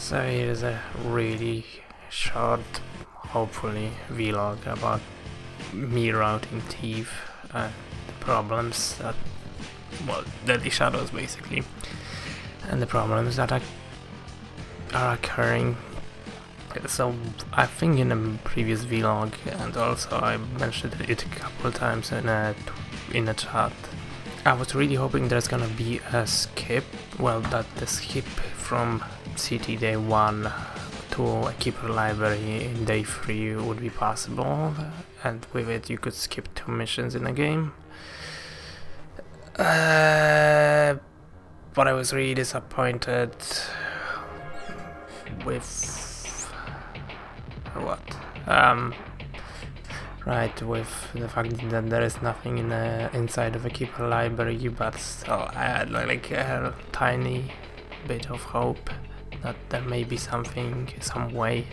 So here's a really short, hopefully, vlog about me routing Thief and the problems that, well, Deadly Shadows basically, and the problems that are occurring. So I think in a previous vlog, and also I mentioned it a couple times in a chat, I was really hoping there's gonna be a skip, well, that the skip from City Day 1 to a Keeper Library in Day 3 would be possible, and with it you could skip 2 missions in a game. But I was really disappointed with what? Right, with the fact that there is nothing inside of a Keeper Library, but still I had like a tiny bit of hope that there may be something, some way.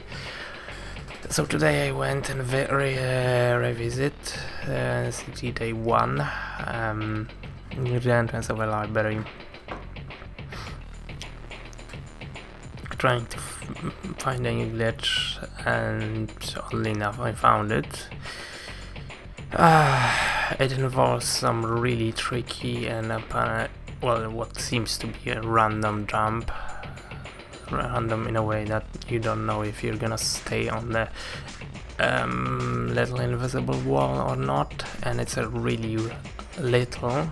So today I went and revisit City Day 1, near the entrance of a library, trying to find any glitch, and oddly enough I found it. It involves some really tricky and what seems to be a random jump. Random in a way that you don't know if you're gonna stay on the little invisible wall or not, and it's a really little,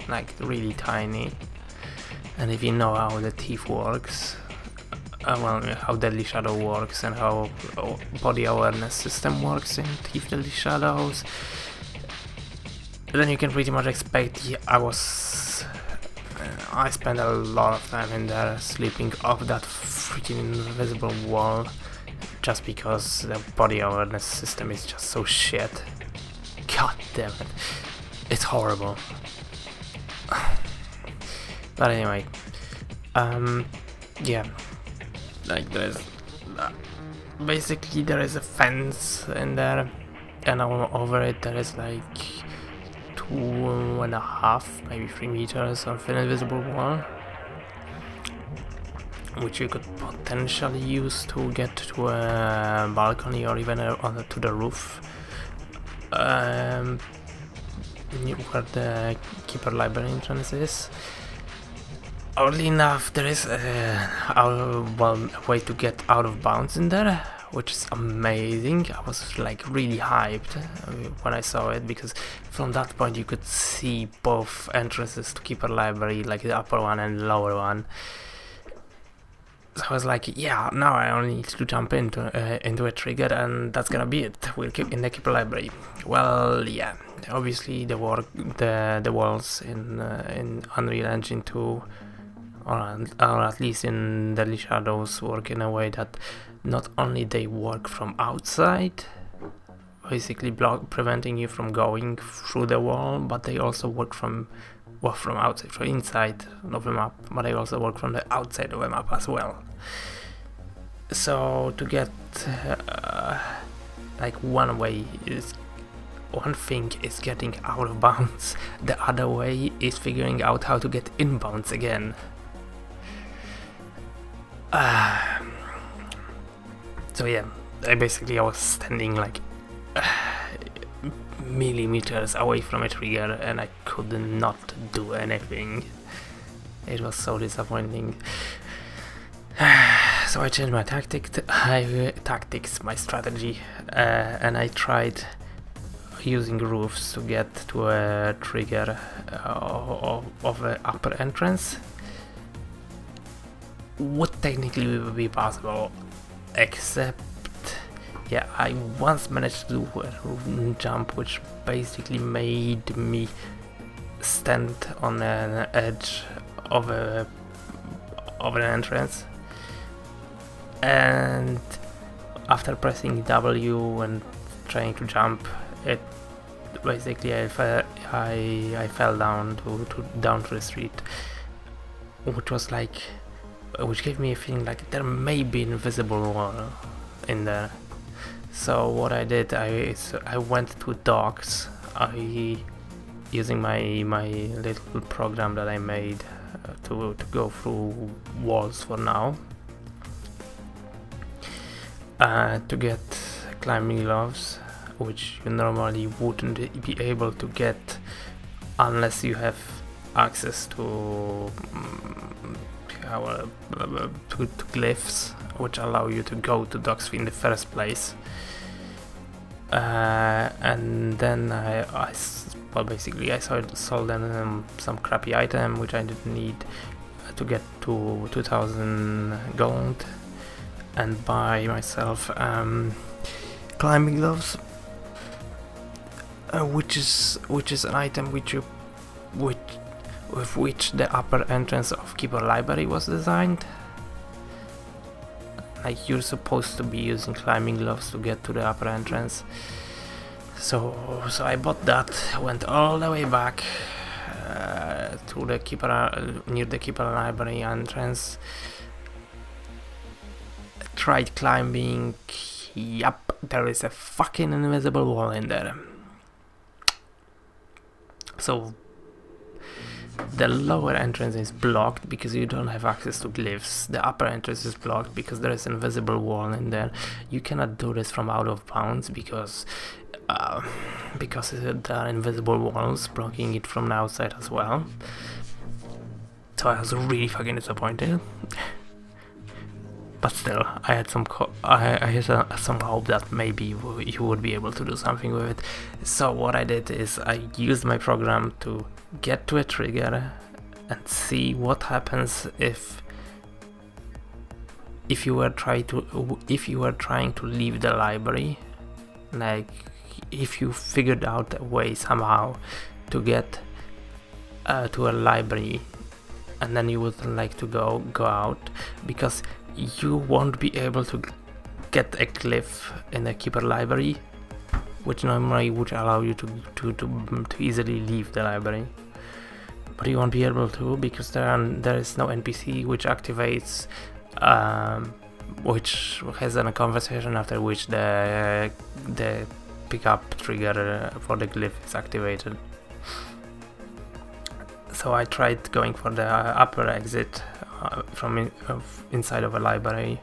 like really tiny. And if you know how the Thief works, how Deadly Shadow works and how body awareness system works in Thief Deadly Shadows, then you can pretty much expect I spent a lot of time in there sleeping off that freaking invisible wall just because the body awareness system is just so shit. God damn it. It's horrible. But anyway, yeah, like basically there is a fence in there, and over it there is like 2.5, maybe 3 meters of an invisible wall, which you could potentially use to get to a balcony or even to the roof, where the Keeper Library entrance is. Oddly enough, there is a way to get out of bounds in there, which is amazing. I was like really hyped when I saw it, because from that point you could see both entrances to Keeper Library, like the upper one and the lower one. So I was like, yeah, now I only need to jump into a trigger, and that's gonna be it. We'll keep in the Keeper Library. Well, yeah, obviously the walls in Unreal Engine 2, or at least in Deadly Shadows, work in a way that not only they work from outside, basically preventing you from going through the wall, but they also work from outside, from inside of the map, but they also work from the outside of the map as well. So to get like one thing is getting out of bounds, the other way is figuring out how to get inbounds again. So yeah, I was standing like millimeters away from a trigger, and I could not do anything. It was so disappointing. So I changed my my strategy, and I tried using roofs to get to a trigger of an upper entrance. Would technically be possible, except yeah, I once managed to do a jump which basically made me stand on an edge of an entrance, and after pressing W and trying to jump, it basically I fell down to the street, which gave me a feeling like there may be an invisible wall in there. So what I did, I went to docks, using my little program that I made to go through walls for now. to get climbing gloves, which you normally wouldn't be able to get unless you have access to to glyphs, which allow you to go to Docksville in the first place. And then basically I sold them some crappy item which I didn't need to get to 2000 gold, and buy myself climbing gloves, which is an item with which the upper entrance of Keeper Library was designed. Like, you're supposed to be using climbing gloves to get to the upper entrance. So I bought that, went all the way back to the near the Keeper Library entrance. Tried climbing. Yup, there is a fucking invisible wall in there. So the lower entrance is blocked because you don't have access to glyphs. The upper entrance is blocked because there is an invisible wall in there. You cannot do this from out of bounds because there are invisible walls blocking it from the outside as well. So I was really fucking disappointed. But still, I had some hope that maybe you would be able to do something with it. So what I did is I used my program to get to a trigger and see what happens if you were trying to leave the library. Like, if you figured out a way somehow to get to a library, and then you would like to go out, because you won't be able to get a glyph in the Keeper Library, which normally would allow you to easily leave the library. But you won't be able to because there is no NPC which activates, which has a conversation after which the pickup trigger for the glyph is activated. So I tried going for the upper exit from inside of a library.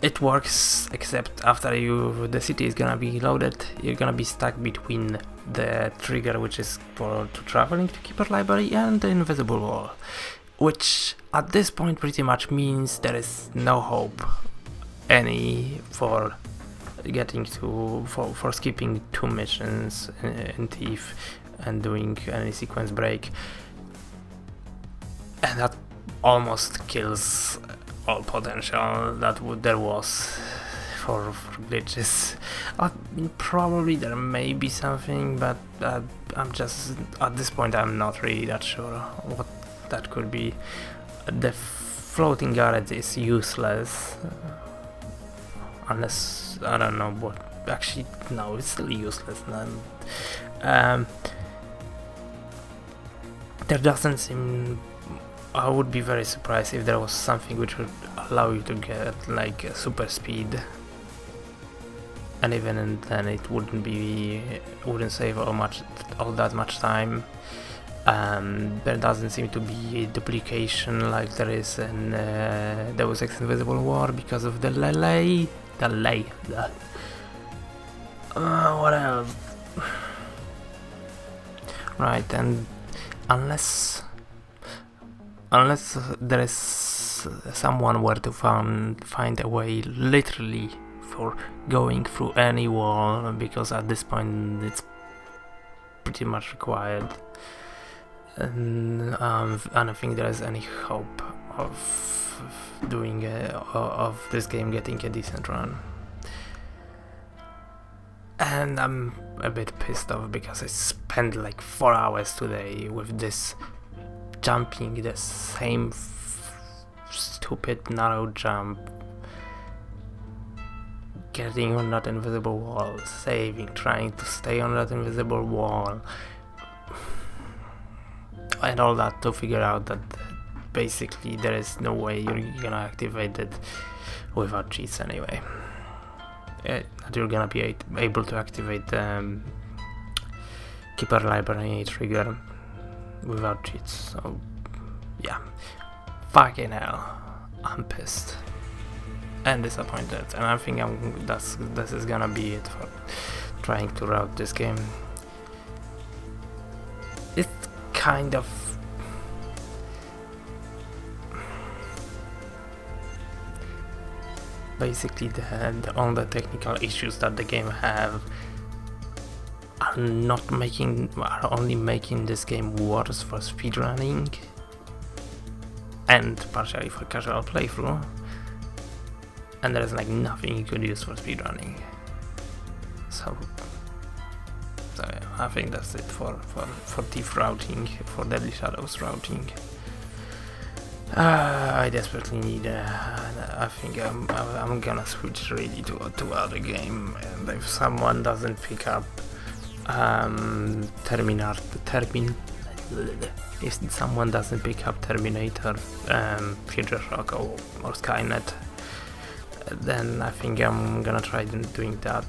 It works, except after the city is gonna be loaded, you're gonna be stuck between the trigger, which is to traveling to Keeper Library, and the invisible wall, which at this point pretty much means there is no hope any for getting for skipping 2 missions in Thief and doing any sequence break, and that almost kills all potential that there was for glitches. I mean, probably there may be something, but I'm just, at this point I'm not really that sure what that could be. The floating garage is useless, unless, I don't know what, actually no, it's still useless. There doesn't seem, I would be very surprised if there was something which would allow you to get like a super speed, and even then it wouldn't save all that much time. There doesn't seem to be a duplication like there is in Deus Ex Invisible War because of the delay. What else? Right, and unless there is someone where to find a way literally for going through any wall, because at this point it's pretty much required, and I don't think there is any hope of doing of this game getting a decent run. And I'm a bit pissed off because I spent like 4 hours today with this jumping the same stupid narrow jump, getting on that invisible wall, saving, trying to stay on that invisible wall, and all that to figure out that basically there is no way you're gonna activate it without cheats anyway. That you're gonna be able to activate the Keeper Library trigger without cheats. So yeah, fucking hell, I'm pissed. and disappointed, and I think this is gonna be it for trying to route this game. It's kind of basically all the technical issues that the game have are only making this game worse for speedrunning and partially for casual playthrough, and there's like nothing you could use for speedrunning. So yeah, I think that's it for Thief routing, for Deadly Shadows routing. I desperately need. I think I'm gonna switch really to other game, and if someone doesn't pick up if someone doesn't pick up Terminator, Future Shock or Skynet, then I think I'm gonna try doing that,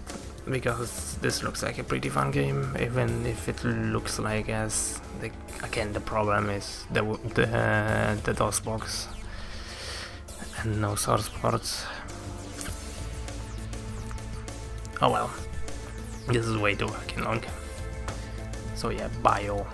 because this looks like a pretty fun game, even if it looks like again the problem is the DOSBox and no source ports. Oh well, this is way too fucking long. So yeah, bye all.